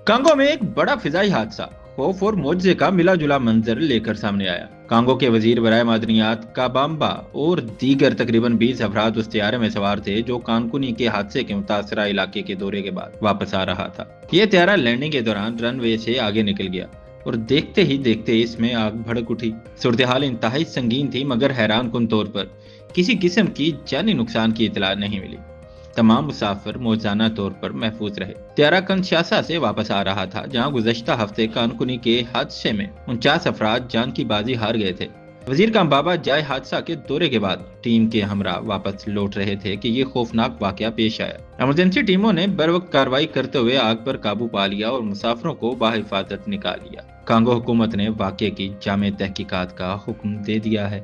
Congo में एक बड़ा फिजाई हादसा खौफ और मुआवजे का मिला जुला मंजर लेकर सामने आया। कांगो के वजीर बराए मादनियात काबाम्बा और दीगर तकरीबन 20 अफराद उस तैयारे में सवार थे जो कानकुनी के हादसे के मुतासरा इलाके के दौरे के बाद वापस आ रहा था। ये तैयारा लैंडिंग के दौरान रनवे से आगे निकल गया और देखते ही देखते इसमें आग भड़क उठी। सूरत हाल इंतहाई संगीन थी, मगर हैरान कुन तौर पर किसी किस्म की जानी नुकसान की इतला नहीं मिली। तमाम मुसाफिर मौजाना तौर पर महफूज रहे। त्यारा कंशासा से वापस आ रहा था, जहां गुज़श्ता हफ्ते कानकुनी के हादसे में 49 अफराद जान की बाजी हार गए थे। वजीर कामबाबा जाए हादसा के दौरे के बाद टीम के हमरा वापस लौट रहे थे कि ये खौफनाक वाकया पेश आया। इमरजेंसी टीमों ने बर वक्त कार्रवाई करते हुए आग पर काबू पा लिया और मुसाफिरों को बाहिफाजत निकाल लिया। कांगो हुकूमत ने वाकये की जामे तहकीकात का हुक्म दे दिया है।